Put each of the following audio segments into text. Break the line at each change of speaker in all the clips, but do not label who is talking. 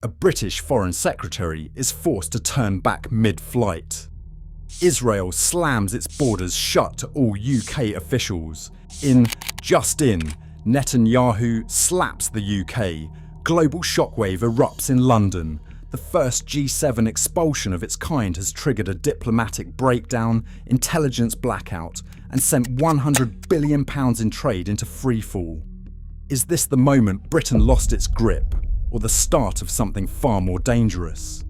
A British Foreign Secretary is forced to turn back mid-flight. Israel slams its borders shut to all UK officials. Just in, Netanyahu slaps the UK. Global shockwave erupts in London. The first G7 expulsion of its kind has triggered a diplomatic breakdown, intelligence blackout, and sent £100 billion in trade into freefall. Is this the moment Britain lost its grip, or the start of something far more dangerous?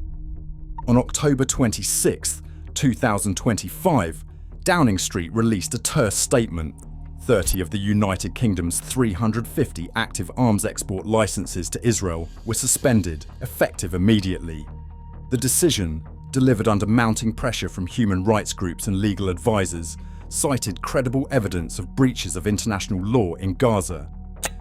On October 26, 2025, Downing Street released a terse statement. 30 of the United Kingdom's 350 active arms export licenses to Israel were suspended, effective immediately. The decision, delivered under mounting pressure from human rights groups and legal advisors, cited credible evidence of breaches of international law in Gaza.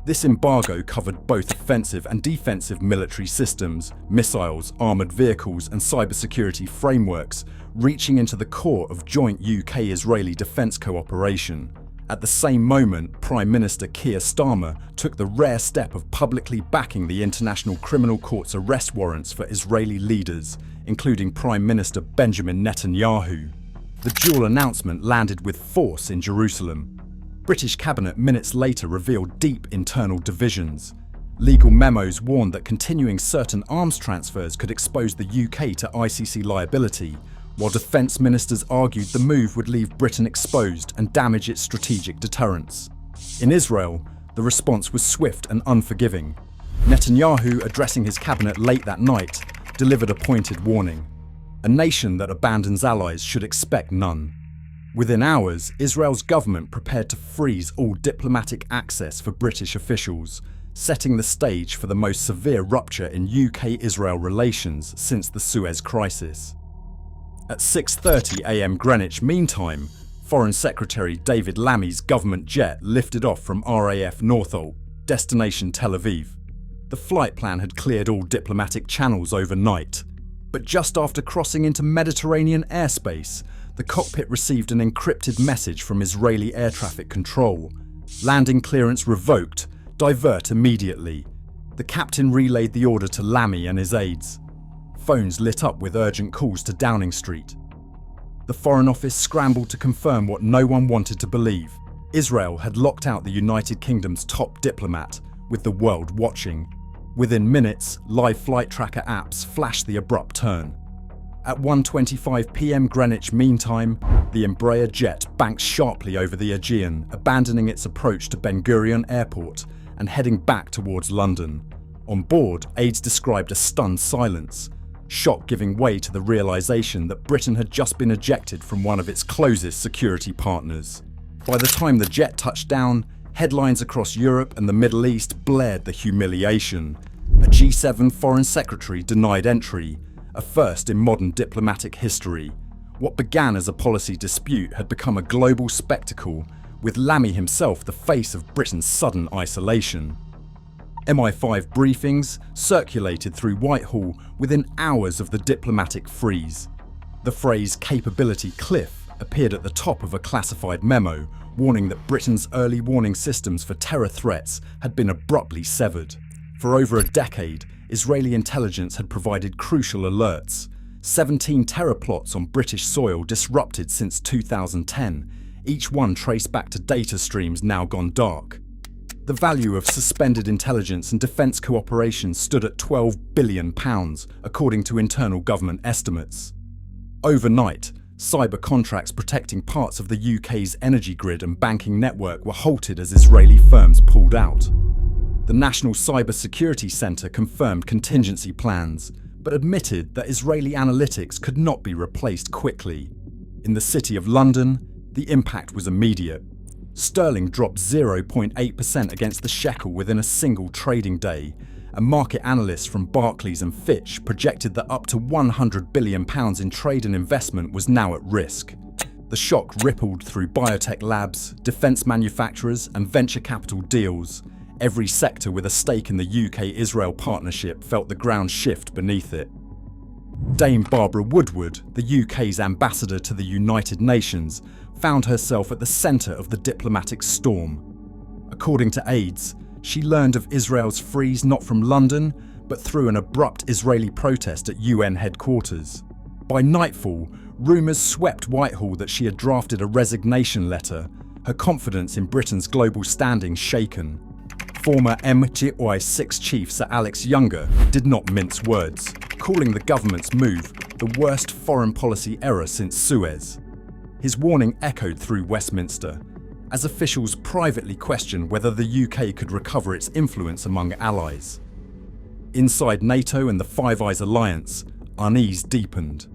This embargo covered both offensive and defensive military systems, missiles, armoured vehicles and cybersecurity frameworks, reaching into the core of joint UK-Israeli defence cooperation. At the same moment, Prime Minister Keir Starmer took the rare step of publicly backing the International Criminal Court's arrest warrants for Israeli leaders, including Prime Minister Benjamin Netanyahu. The dual announcement landed with force in Jerusalem. British cabinet minutes later revealed deep internal divisions. Legal memos warned that continuing certain arms transfers could expose the UK to ICC liability, while defence ministers argued the move would leave Britain exposed and damage its strategic deterrence. In Israel, the response was swift and unforgiving. Netanyahu, addressing his cabinet late that night, delivered a pointed warning. A nation that abandons allies should expect none. Within hours, Israel's government prepared to freeze all diplomatic access for British officials, setting the stage for the most severe rupture in UK-Israel relations since the Suez Crisis. At 6:30 a.m. Greenwich Mean Time, Foreign Secretary David Lammy's government jet lifted off from RAF Northolt, destination Tel Aviv. The flight plan had cleared all diplomatic channels overnight, but just after crossing into Mediterranean airspace, the cockpit received an encrypted message from Israeli air traffic control. Landing clearance revoked, divert immediately. The captain relayed the order to Lammy and his aides. Phones lit up with urgent calls to Downing Street. The Foreign Office scrambled to confirm what no one wanted to believe. Israel had locked out the United Kingdom's top diplomat, with the world watching. Within minutes, live flight tracker apps flashed the abrupt turn. At 1:25 p.m. Greenwich Mean Time, the Embraer jet banked sharply over the Aegean, abandoning its approach to Ben Gurion Airport and heading back towards London. On board, aides described a stunned silence, shock giving way to the realisation that Britain had just been ejected from one of its closest security partners. By the time the jet touched down, headlines across Europe and the Middle East blared the humiliation. A G7 foreign secretary denied entry, a first in modern diplomatic history. What began as a policy dispute had become a global spectacle, with Lammy himself the face of Britain's sudden isolation. MI5 briefings circulated through Whitehall within hours of the diplomatic freeze. The phrase "capability cliff" appeared at the top of a classified memo, warning that Britain's early warning systems for terror threats had been abruptly severed. For over a decade, Israeli intelligence had provided crucial alerts. 17 terror plots on British soil disrupted since 2010, each one traced back to data streams now gone dark. The value of suspended intelligence and defence cooperation stood at £12 billion, according to internal government estimates. Overnight, cyber contracts protecting parts of the UK's energy grid and banking network were halted as Israeli firms pulled out. The National Cyber Security Centre confirmed contingency plans, but admitted that Israeli analytics could not be replaced quickly. In the City of London, the impact was immediate. Sterling dropped 0.8% against the shekel within a single trading day, and market analysts from Barclays and Fitch projected that up to £100 billion in trade and investment was now at risk. The shock rippled through biotech labs, defence manufacturers and venture capital deals. Every sector with a stake in the UK-Israel partnership felt the ground shift beneath it. Dame Barbara Woodward, the UK's ambassador to the United Nations, found herself at the centre of the diplomatic storm. According to aides, she learned of Israel's freeze not from London, but through an abrupt Israeli protest at UN headquarters. By nightfall, rumours swept Whitehall that she had drafted a resignation letter, her confidence in Britain's global standing shaken. Former MGI6 chief Sir Alex Younger did not mince words, calling the government's move the worst foreign policy error since Suez. His warning echoed through Westminster, as officials privately questioned whether the UK could recover its influence among allies. Inside NATO and the Five Eyes alliance, unease deepened.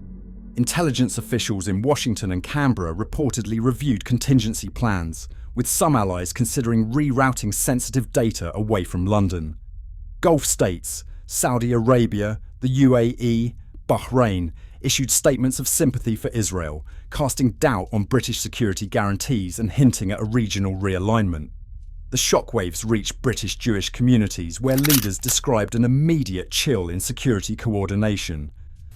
Intelligence officials in Washington and Canberra reportedly reviewed contingency plans, with some allies considering rerouting sensitive data away from London. Gulf states, Saudi Arabia, the UAE, Bahrain issued statements of sympathy for Israel, casting doubt on British security guarantees and hinting at a regional realignment. The shockwaves reached British Jewish communities where leaders described an immediate chill in security coordination.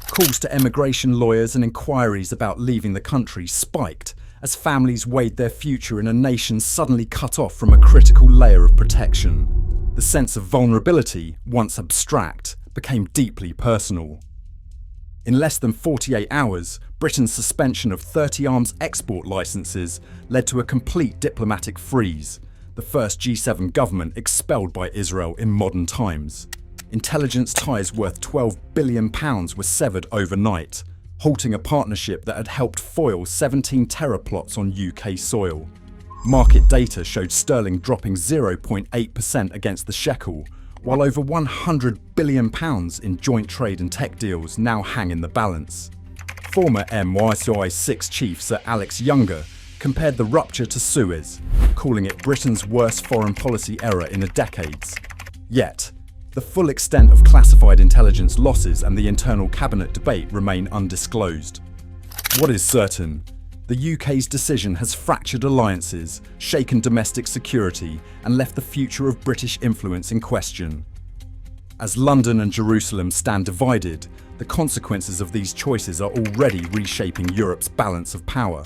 Calls to immigration lawyers and inquiries about leaving the country spiked as families weighed their future in a nation suddenly cut off from a critical layer of protection. The sense of vulnerability, once abstract, became deeply personal. In less than 48 hours, Britain's suspension of 30 arms export licences led to a complete diplomatic freeze, the first G7 government expelled by Israel in modern times. Intelligence ties worth £12 billion were severed overnight, halting a partnership that had helped foil 17 terror plots on UK soil. Market data showed sterling dropping 0.8% against the shekel, while over £100 billion in joint trade and tech deals now hang in the balance. Former MI6 chief Sir Alex Younger compared the rupture to Suez, calling it Britain's worst foreign policy error in decades. Yet, the full extent of classified intelligence losses and the internal cabinet debate remain undisclosed. What is certain, the UK's decision has fractured alliances, shaken domestic security, and left the future of British influence in question. As London and Jerusalem stand divided, the consequences of these choices are already reshaping Europe's balance of power.